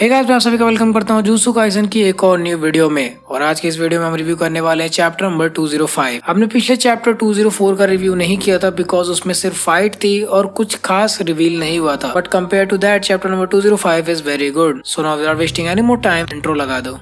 Hey guys, मैं आप सभी का वेलकम करता हूँ जुत्सु काइसन की एक और न्यू वीडियो में। और आज के इस वीडियो में हम रिव्यू करने वाले हैं चैप्टर नंबर 205। हमने पिछले चैप्टर 204 का रिव्यू नहीं किया था बिकॉज उसमें सिर्फ फाइट थी और कुछ खास रिवील नहीं हुआ था, but compare to that chapter number 205 is very good. So now we are wasting any more time, intro लगा दो।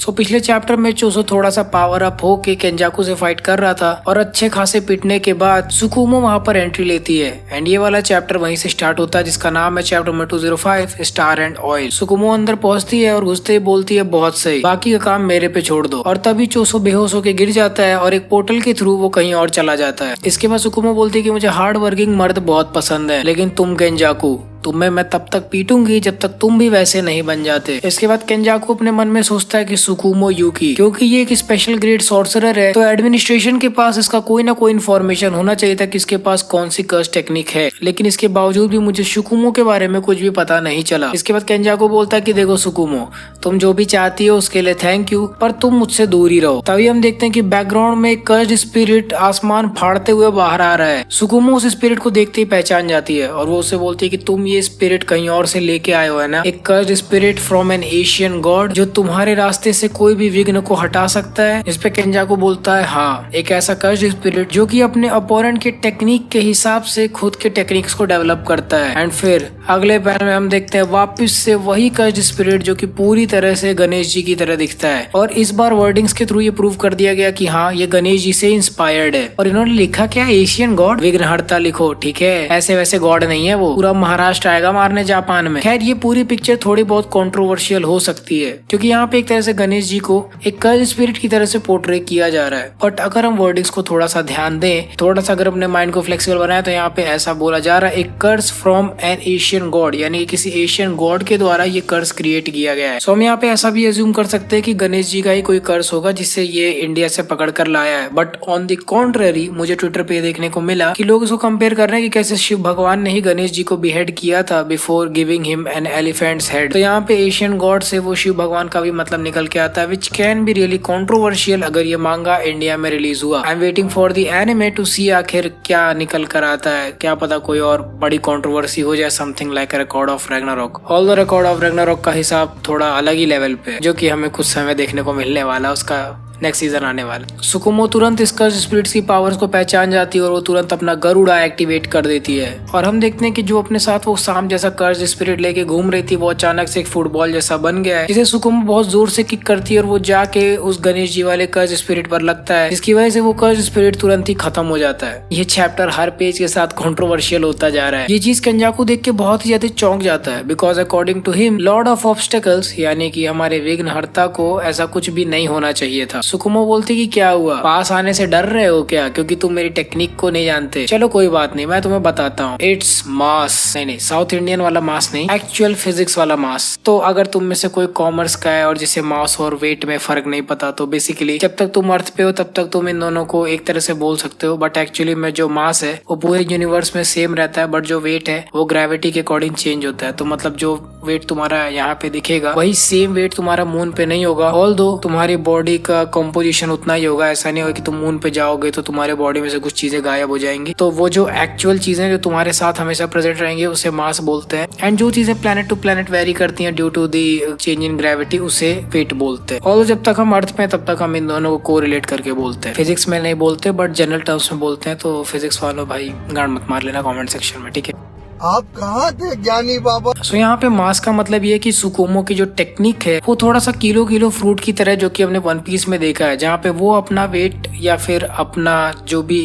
पिछले चैप्टर में चोसो थोड़ा सा पावर अप होके केंजाकू से फाइट कर रहा था और अच्छे खासे पिटने के बाद सुकुमो वहां पर एंट्री लेती है एंड ये वाला चैप्टर वहीं से स्टार्ट होता है जिसका नाम है chapter number 205 star and oil. सुकुमो अंदर पहुंचती है और घुसते ही बोलती है बहुत सही, बाकी का काम मेरे पे छोड़ दो। और तभी चोसो बेहोश होकर गिर जाता है और एक पोर्टल के थ्रू वो कहीं और चला जाता है। इसके बाद सुकुमो बोलती है कि मुझे हार्ड वर्किंग मर्द बहुत पसंद है, लेकिन तुम केंजाकू तुम्हें मैं तब तक पीटूंगी जब तक तुम भी वैसे नहीं बन जाते। इसके बाद केंजाकू अपने मन में सोचता है कि सुकुमो यूकी क्योंकि ये एक स्पेशल ग्रेड सॉर्सरर है तो एडमिनिस्ट्रेशन के पास इसका कोई ना कोई इन्फॉर्मेशन होना चाहिए था कि इसके पास कौन सी कर्स टेक्निक है, लेकिन इसके बावजूद भी मुझे सुकुमो के बारे में कुछ भी पता नहीं चला। इसके बाद केंजाकू बोलता है कि देखो सुकुमो, तुम जो भी चाहती हो उसके लिए थैंक यू, पर तुम मुझसे दूर ही रहो। तभी हम देखते हैं कि बैकग्राउंड में एक कर्स्ड स्पिरिट आसमान फाड़ते हुए बाहर आ रहा है। सुकुमो उस स्पिरिट को देखते ही पहचान जाती है और वो उससे बोलती है कि तुम ये स्पिरिट कहीं और से लेके आए हो है ना, एक cursed spirit from N Asian God जो तुम्हारे रास्ते से कोई भी विघ्न को हटा सकता है। इस पे केंजाकू बोलता है हाँ, एक ऐसा कर्स्ड स्पिरिट जो कि अपने अपोनेंट के टेक्निक के हिसाब से खुद के टेक्निक्स को डेवलप करता है। एंड फिर अगले पैनल में हम देखते हैं वापस से वही कर्स्ड स्पिरिट जो कि पूरी तरह से गणेश जी की तरह दिखता है और इस बार वर्डिंग्स के थ्रू ये प्रूव कर दिया गया कि हाँ, ये गणेश जी से इंस्पायर्ड है। और इन्होंने लिखा क्या, एशियन गॉड विघ्नहर्ता लिखो, ठीक है, ऐसे वैसे गॉड नहीं है वो, पूरा महाराष्ट्र आएगा मारने जापान में। खैर ये पूरी पिक्चर थोड़ी बहुत कंट्रोवर्शियल हो सकती है क्योंकि यहाँ पे एक तरह से गणेश जी को एक कर्स्ड स्पिरिट की तरह से पोर्ट्रे किया जा रहा है, बट अगर हम वर्डिंग्स को थोड़ा सा ध्यान दें, थोड़ा सा अगर अपने माइंड को फ्लेक्सिबल बनाए तो यहाँ पे ऐसा बोला जा रहा है एक कर्स फ्रॉम एन एशियन गॉड, यानी किसी एशियन गॉड के द्वारा ये कर्स क्रिएट किया गया है। सो हम यहाँ पे ऐसा भी एज्यूम कर सकते हैं कि गणेश जी का ही कोई कर्स होगा जिससे ये इंडिया से पकड़ कर लाया है। बट ऑन द कॉन्ट्ररी मुझे ट्विटर पे देखने को मिला कि लोग इसको कंपेयर कर रहे हैं कि कैसे शिव भगवान ने ही गणेश जी को बिहेड किया था before giving him an elephants head. तो यहाँ पे एशियन गॉड से वो शिव भगवान का भी मतलब निकल के आता है, which can be really controversial अगर ये मांगा इंडिया में रिलीज हुआ। I am waiting for the anime to see आखिर क्या निकल कर आता है, क्या पता कोई और बड़ी कंट्रोवर्सी हो जाए, something like record of Ragnarok. All the record of Ragnarok का हिसाब थोड़ा अलग ही लेवल पे जो कि हमें कुछ समय देखने को मिलने वाला, उसका नेक्स्ट सीजन आने वाला। सुकुमो तुरंत इस कर्स्ड स्पिरिट्स की पावर्स को पहचान जाती है और वो तुरंत अपना गरुड़ा एक्टिवेट कर देती है और हम देखते हैं कि जो अपने साथ वो सांप जैसा कर्स्ड स्पिरिट लेके घूम रही थी वो अचानक से एक फुटबॉल जैसा बन गया है जिसे सुकुमो बहुत जोर से किक करती है और वो जाके उस गणेश जी वाले कर्स्ड स्पिरिट पर लगता है, जिसकी वजह से वो कर्स्ड स्पिरिट तुरंत ही खत्म हो जाता है। ये चैप्टर हर पेज के साथ कंट्रोवर्शियल होता जा रहा है। ये चीज केंजाकू देख के बहुत ही ज्यादा चौंक जाता है because according to him lord of obstacles यानी कि हमारे विघ्नहर्ता को ऐसा कुछ भी नहीं होना चाहिए था। सुकुमो बोलती कि क्या हुआ, पास आने से डर रहे हो क्या क्योंकि तुम मेरी टेक्निक को नहीं जानते? चलो कोई बात नहीं, मैं तुम्हें बताता हूँ। इट्स मास, नहीं साउथ इंडियन वाला मास नहीं, एक्चुअल फिजिक्स वाला मास। तो अगर तुम में से कोई कॉमर्स का है और जिसे मास और वेट में फर्क नहीं पता तो बेसिकली जब तक तुम अर्थ पे हो तब तक तुम इन दोनों को एक तरह से बोल सकते हो, बट एक्चुअली में जो मास है वो पूरे यूनिवर्स में सेम रहता है, बट जो वेट है वो ग्रेविटी के अकॉर्डिंग चेंज होता है। तो मतलब जो वेट तुम्हारा यहाँ पे दिखेगा वही सेम वेट तुम्हारा मून पे नहीं होगा, ऑल्दो तुम्हारी बॉडी का कॉम्पोजिशन उतना ही होगा। ऐसा नहीं होगा कि तुम मून पे जाओगे तो तुम्हारे बॉडी में से कुछ चीजें गायब हो जाएंगी। तो वो जो एक्चुअल चीजें जो तुम्हारे साथ हमेशा प्रेजेंट रहेंगे उसे मास बोलते हैं एंड जो चीजें प्लेनेट टू प्लेनेट वेरी करती हैं due to the change in gravity उसे वेट बोलते हैं। और जब तक हम अर्थ में तब तक हम इन दोनों को कोरिलेट करके बोलते हैं, फिजिक्स में नहीं बोलते बट जनरल टर्म्स में बोलते हैं। तो फिजिक्स वालों भाई गांड मत मार लेना कमेंट सेक्शन में, ठीक है। आप कहाँ थे ज्ञानी बाबा? सो यहाँ पे मास का मतलब ये है कि सुकुमो की जो टेक्निक है वो थोड़ा सा किलो फ्रूट की तरह जो कि हमने वन पीस में देखा है, जहाँ पे वो अपना वेट या फिर अपना जो भी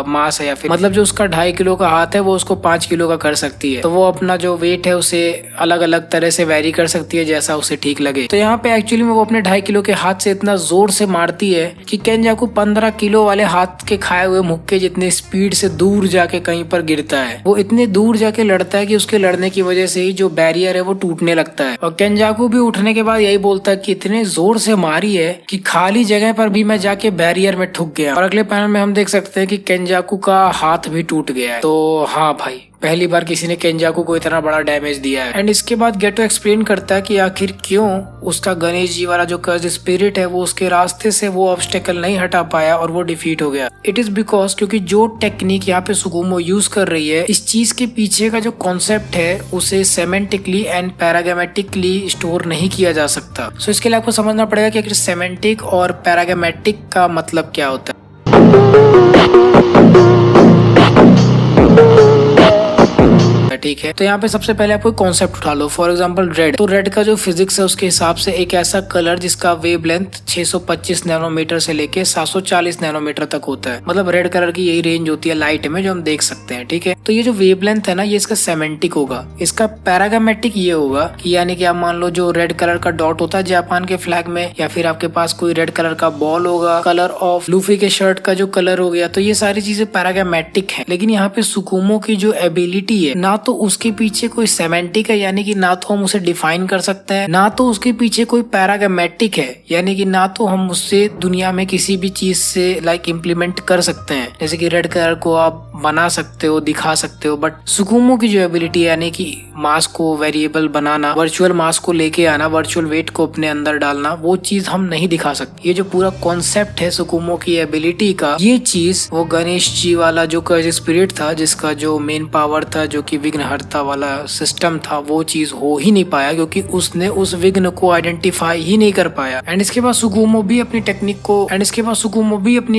मास है या फिर मतलब जो उसका 2.5 किलो का हाथ है वो उसको 5 किलो का कर सकती है। तो वो अपना जो वेट है उसे अलग अलग तरह से वेरी कर सकती है जैसा उसे ठीक लगे। तो यहाँ पे एक्चुअली में वो अपने 2.5 किलो के हाथ से इतना जोर से मारती है कि केंजाकू 15 किलो वाले हाथ के खाए हुए मुक्के जितने स्पीड से दूर जाके कहीं पर गिरता है। वो इतने दूर जाके लड़ता है कि उसके लड़ने की वजह से ही जो बैरियर है वो टूटने लगता है। और केंजाकू भी उठने के बाद यही बोलता है कि इतने जोर से मारी है कि खाली जगह पर भी मैं जाके बैरियर में ठुक गया। और अगले पैनल में हम देख सकते हैं कि केंजाकू का हाथ भी टूट गया है। तो हाँ भाई, पहली बार किसी ने केंजाकू को इतना बड़ा डैमेज दिया है। एंड इसके बाद गेटो एक्सप्लेन करता है कि आखिर क्यों उसका गणेश जी वाला जो कर्ज स्पिरिट है वो उसके रास्ते से वो ऑब्स्टेकल नहीं हटा पाया और वो डिफीट हो गया। इट इज बिकॉज क्योंकि जो टेक्निक यहाँ पे सुकुमो यूज कर रही है, इस चीज के पीछे का जो कॉन्सेप्ट है उसे सेमेंटिकली एंड पैराग्रामेटिकली स्टोर नहीं किया जा सकता। सो इसके लिए आपको समझना पड़ेगा कि सेमेंटिक और पैराग्रामेटिक का मतलब क्या होता है। ठीक है, तो यहाँ पे सबसे पहले आप कोई कॉन्सेप्ट उठा लो। फॉर एग्जांपल रेड, तो रेड का जो फिजिक्स है उसके हिसाब से एक ऐसा कलर जिसका वेवलेंथ 625 नैनोमीटर से लेके 740 नैनोमीटर तक होता है। मतलब रेड कलर की यही रेंज होती है लाइट में जो हम देख सकते हैं। ठीक है, तो ये जो वेवलेंथ है ना, ये इसका सेमेंटिक होगा। इसका पैराग्रामेटिक ये होगा कि यानी कि आप मान लो जो रेड कलर का डॉट होता है जापान के फ्लैग में, या फिर आपके पास कोई रेड कलर का बॉल होगा, कलर ऑफ लूफी के शर्ट का जो कलर हो गया, तो ये सारी चीजें पैराग्रामेटिक है। लेकिन यहाँ पे सुकुमो की जो एबिलिटी है, ना तो उसके पीछे कोई सेमेंटिक है, यानी कि ना तो हम उसे डिफाइन कर सकते हैं, ना तो उसके पीछे कोई पैराग्रामेटिक है, यानी कि ना तो हम उससे दुनिया में किसी भी चीज से लाइक इम्प्लीमेंट कर सकते हैं। जैसे कि रेड कलर को आप बना सकते हो, दिखा सकते हो, बट सुकुमो की जो एबिलिटी है यानी कि मास को वेरिएबल बनाना, वर्चुअल मास को लेके आना, वर्चुअल वेट को अपने अंदर डालना, वो चीज हम नहीं दिखा सकते। ये जो पूरा कॉन्सेप्ट है सुकुमो की एबिलिटी का, ये चीज वो गणेश जी वाला जो कर्ज स्पिरिट था, जिसका जो मेन पावर था जो कि विघ्नहर्ता वाला सिस्टम था, वो चीज हो ही नहीं पाया क्योंकि उसने उस विघ्न को आइडेंटिफाई ही नहीं कर पाया। एंड इसके बाद सुकुमो भी अपनी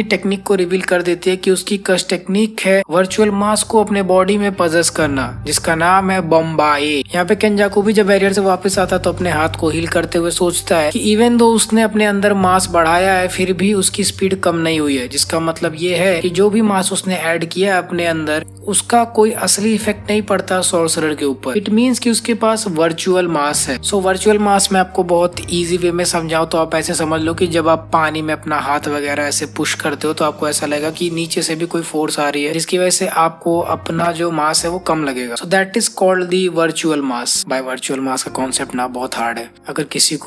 टेक्निक को रिवील कर देती है कि उसकी कस्ट टेक्निक है वर्चुअल मास को अपने बॉडी में पजेस करना, जिसका नाम है बम्बाए। यहाँ पे केंजाकू भी जब बैरियर से वापस आता तो अपने हाथ को हील करते हुए सोचता है कि इवन दो उसने अपने अंदर मास बढ़ाया है फिर भी उसकी स्पीड कम नहीं हुई है, जिसका मतलब ये है कि जो भी मास उसने ऐड किया है अपने अंदर उसका कोई असली इफेक्ट नहीं पड़ता सॉर्सरर के ऊपर। इट मीन्स कि उसके पास वर्चुअल मास है। सो वर्चुअल मास में आपको बहुत इजी वे में समझाऊं तो आप ऐसे समझ लो कि जब आप पानी में अपना हाथ वगैरह ऐसे पुश करते हो तो आपको ऐसा लगेगा कि नीचे से भी कोई फोर्स आ रही है, जिसकी वजह से आपको अपना जो मास है वो कम लगेगा। So that is called the virtual mass. By virtual mass का कॉन्सेप्ट ना बहुत हार्ड है, अगर किसी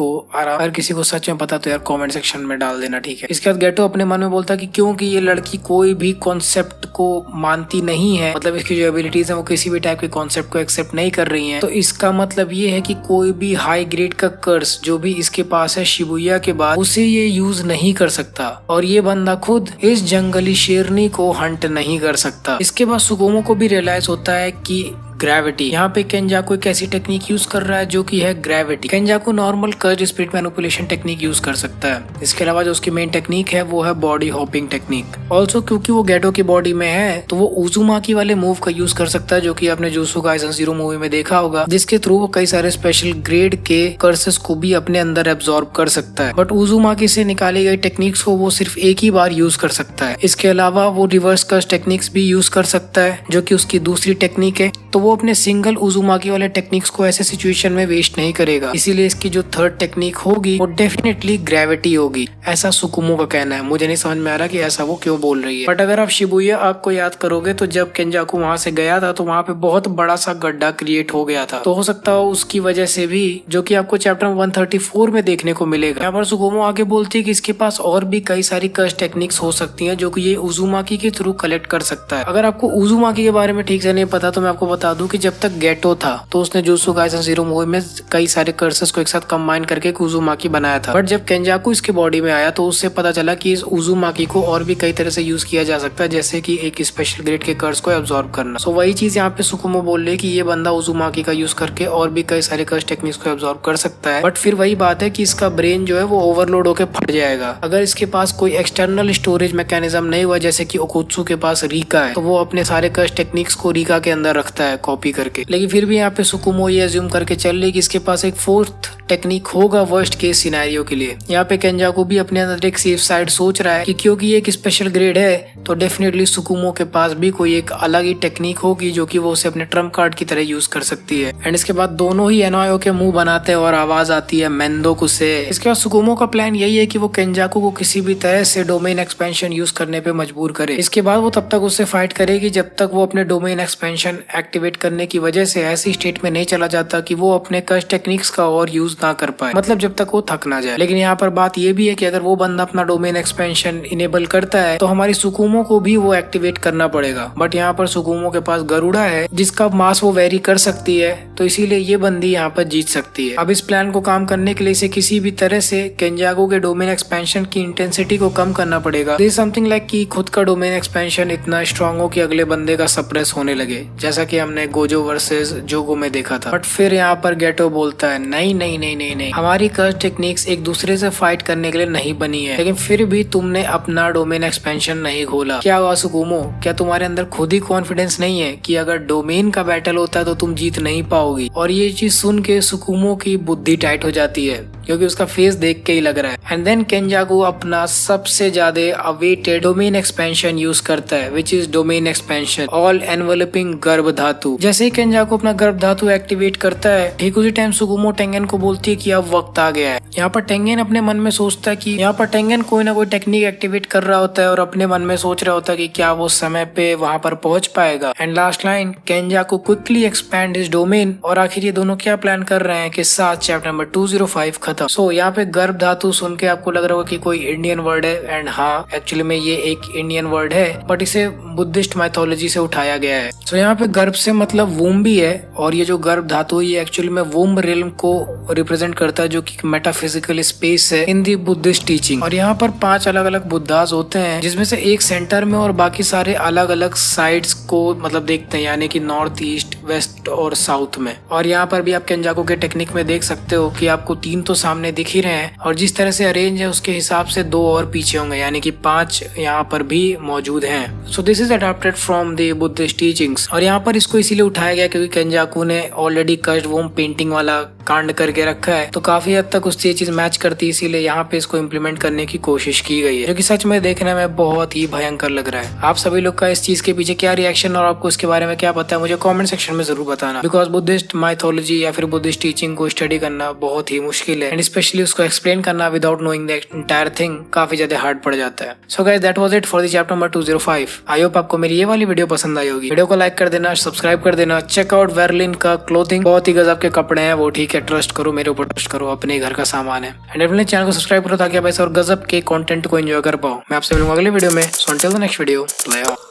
को सच में पता तो यार कमेंट सेक्शन में डाल देना, ठीक है। इसके बाद गेटो अपने मन में बोलता कि क्योंकि ये लड़की कोई भी कॉन्सेप्ट को मानती नहीं है, मतलब इसकी जो एबिलिटीज है वो किसी भी टाइप के कॉन्सेप्ट को एक्सेप्ट नहीं कर रही हैं, तो इसका मतलब ये है कि कोई भी हाई ग्रेड का कर्स जो भी इसके पास है शिबुया के बाद, उसे ये यूज नहीं कर सकता और ये बंदा खुद इस जंगली शेरनी को हंट नहीं कर सकता। इसके बाद सुकुमो को भी रियलाइज होता है कि ग्रेविटी, यहाँ पे केंजाकू एक ऐसी टेक्निक यूज कर रहा है जो कि है ग्रेविटी। केंजाकू नॉर्मल कर्ज स्पिरिट मैनिपुलेशन टेक्निक यूज कर सकता है। इसके अलावा जो उसकी मेन टेक्निक है वो है बॉडी हॉपिंग टेक्निक। ऑल्सो क्योंकि वो गेटो की बॉडी में है तो वो उजुमाकी वाले मूव का यूज कर सकता है, जो कि आपने जुजुत्सु काइसन 0 मूवी में देखा होगा, जिसके थ्रू वो कई सारे स्पेशल ग्रेड के कर्सेस को भी अपने अंदर एब्जॉर्ब कर सकता है। बट उजुमाकी से निकाली गई टेक्निक्स को वो सिर्फ एक ही बार यूज कर सकता है। इसके अलावा वो रिवर्स कर्स टेक्निक्स भी यूज कर सकता है, जो कि उसकी दूसरी टेक्निक है। तो वो अपने सिंगल उजुमाकी वाले टेक्निक्स को ऐसे सिचुएशन में वेस्ट नहीं करेगा। इसीलिए इसकी जो थर्ड टेक्निक होगी वो डेफिनेटली ग्रेविटी होगी, ऐसा सुकुमो का कहना है। मुझे नहीं समझ में आ रहा कि ऐसा वो क्यों बोल रही है। बट अगर आप शिबुया आर्क को याद करोगे तो जब केंजाकू वहां से गया था तो वहां पे बहुत बड़ा सा गड्ढा क्रिएट हो गया था, तो हो सकता हो उसकी वजह से भी, जो कि आपको चैप्टर 134 में देखने को मिलेगा। यहाँ पर सुकुमो आगे बोलती है कि इसके पास और भी कई सारी कर्स टेक्निक्स हो सकती हैं जो कि ये उजुमाकी के थ्रू कलेक्ट कर सकता है। अगर आपको उजुमाकी के बारे में ठीक से नहीं पता तो मैं आपको बता दूं कि जब तक गेटो था तो उसने जुजुत्सु काइसन 0 मूवी में कई सारे कर्सेस को एक साथ कंबाइन करके उजुमाकी बनाया था। बट जब केंजाकू इसके बॉडी में आया तो उससे पता चला कि इस उजुमाकी को और भी कई तरह से यूज किया जा सकता है, जैसे कि एक स्पेशल ग्रेड के कर्स को एब्जॉर्ब करना। सो वही चीज यहाँ पे सुकुमो बोल रही है कि ये बंदा उजुमाकी का यूज करके और भी कई सारे कर्स टेक्निक्स को एब्जॉर्ब कर सकता है। बट फिर वही बात है कि इसका ब्रेन जो है वो ओवरलोड होकर फट जाएगा। अगर इसके पास कोई एक्सटर्नल स्टोरेज मैकेनिज्म नहीं हुआ, जैसे कि ओकुत्सु के पास रीका है, तो वो अपने सारे कर्स टेक्निक्स को रीका के अंदर रखता है कॉपी करके। लेकिन फिर भी यहाँ पे सुकुमो ये अज्यूम करके चल रही कि इसके पास एक फोर्थ टेक्निक होगा वर्स्ट केस सिनेरियो के लिए। यहाँ पे केंजाकू भी अपने अंदर एक सेफ साइड सोच रहा है कि क्योंकि ये एक स्पेशल ग्रेड है तो डेफिनेटली सुकुमो के पास भी कोई एक अलग ही टेक्निक होगी जो कि वो उसे अपने ट्रम्प कार्ड की तरह यूज कर सकती है। एंड इसके बाद दोनों ही एनोयो के मुंह बनाते हैं और आवाज आती है मेंदोकु से। इसके बाद सुकुमो का प्लान यही है कि वो केंजाकू को किसी भी तरह से डोमेन एक्सपेंशन यूज करने पे मजबूर करे। इसके बाद वो तब तक उससे फाइट करेगी जब तक वो अपने डोमेन एक्सपेंशन एक्टिवेट एक्टिवेट करने की वजह से ऐसी स्टेट में नहीं चला जाता कि वो अपने कर्स टेक्निक्स का और यूज ना कर पाए, मतलब जब तक वो थक ना जाए। लेकिन यहाँ पर बात ये भी है कि अगर वो बंदा अपना डोमेन एक्सपेंशन इनेबल करता है तो हमारी सुकुमो को भी वो एक्टिवेट करना पड़ेगा। बट यहाँ पर सुकुमो के पास गरुड़ा है जिसका मास वो वेरी कर सकती है, तो इसीलिए ये बंदी यहाँ पर जीत सकती है। अब इस प्लान को काम करने के लिए इसे किसी भी तरह से केंजाकू के डोमेन एक्सपेंशन की इंटेंसिटी को कम करना पड़ेगा। दिस समथिंग लाइक कि खुद का डोमेन एक्सपेंशन इतना स्ट्रांग हो कि अगले बंदे का सप्रेस होने लगे, जैसा कि हमने गोजो वर्सेस जोगो में देखा था। बट फिर यहाँ पर गेटो बोलता है नहीं नहीं नहीं नहीं नहीं, हमारी कर्स टेक्निक्स एक दूसरे से फाइट करने के लिए नहीं बनी है, लेकिन फिर भी तुमने अपना डोमेन एक्सपेंशन नहीं खोला। क्या हुआ सुकुमो, क्या तुम्हारे अंदर खुद ही कॉन्फिडेंस नहीं है कि अगर डोमेन का बैटल होता है तो तुम जीत नहीं पाओगी? और ये चीज सुन के सुकुमो की बुद्धि टाइट हो जाती है क्योंकि उसका फेस देख के ही लग रहा है। एंड देन केंजाकू अपना सबसे ज्यादा अवेटेड डोमेन एक्सपेंशन यूज करता है, which is domain expansion all enveloping गर्भ धातु। जैसे ही केंजाकू अपना गर्भ धातु एक्टिवेट करता है, ठीक उसी टाइम सुकुमो टेंगन को बोलती है कि अब वक्त आ गया है। यहाँ पर टेंगन अपने मन में सोचता है कि यहाँ पर टेंगन कोई ना कोई टेक्निक एक्टिवेट कर रहा होता है और अपने मन में सोच रहा होता है कि क्या वो समय पे वहां पर पहुंच पाएगा। And last line, Kenjaku quickly expand his domain. और आखिर ये दोनों क्या प्लान कर रहे हैं कि साथ चैप्टर नंबर 205 खत्म। सो यहाँ पे गर्भ धातु सुन के आपको लग रहा होगा कि कोई इंडियन वर्ड है, एंड हाँ एक्चुअली में ये एक इंडियन वर्ड है, बट इसे बुद्धिस्ट माइथोलॉजी से उठाया गया है। सो यहाँ पे गर्भ से मतलब वूम भी है, और ये जो गर्भ धातु है ये एक्चुअली में वूम रिल्म को रिप्रेजेंट करता है, जो कि मेटाफिजिकल स्पेस है इन दी बुद्धिस्ट टीचिंग। और यहाँ पर 5 अलग अलग बुद्धास होते हैं, जिसमें से एक सेंटर में और बाकी सारे अलग अलग साइड्स को मतलब देखते हैं, यानी कि नॉर्थ ईस्ट, वेस्ट और साउथ में। और यहाँ पर भी आप केंजाकू के टेक्निक में देख सकते हो कि आपको 3 तो सामने दिख ही रहे हैं, और जिस तरह से अरेंज है उसके हिसाब से 2 और पीछे होंगे, यानी कि 5 यहाँ पर भी मौजूद हैं। So this is adopted from the Buddhist teachings. और यहाँ पर इसको इसीलिए उठाया गया क्योंकि केंजाकू ने ऑलरेडी कर्स्ड वूम पेंटिंग वाला कांड करके रखा है, तो काफी हद तक उससे ये चीज मैच करती है, इसीलिए यहाँ पे इसको इम्प्लीमेंट करने की कोशिश की गई है, जो कि सच में देखने में बहुत ही भयंकर लग रहा है। आप सभी लोग का इस चीज के पीछे क्या रिएक्शन और आपको इसके बारे में क्या पता है, मुझे कमेंट सेक्शन में जरूर बताना। बिकॉज बुद्धिस्ट माइथोलॉजी या फिर बुद्धिस्ट टीचिंग को स्टडी करना बहुत ही मुश्किल है, एंड स्पेशली उसको एक्सप्लेन करना without knowing the entire thing काफी ज्यादा हार्ड पड़ जाता है। So guys that was it for the chapter number 205। I hope आपको मेरी ये वाली वीडियो पसंद आई होगी। वीडियो को लाइक कर देना, सब्सक्राइब कर देना। चेकआउट वेरलिन का क्लोथिंग, बहुत ही गजब के कपड़े हैं वो, ठीक है, ट्रस्ट करो मेरे ऊपर, ट्रस्ट करो, अपने घर का सामान है। एंड अपने चैनल को सब्सक्राइब करो ताकि आप ऐसे और गजब के कंटेंट को एंजॉय कर पाओ। मैं आपसे मिलूंगा अगले वीडियो में। So until the next video, bye.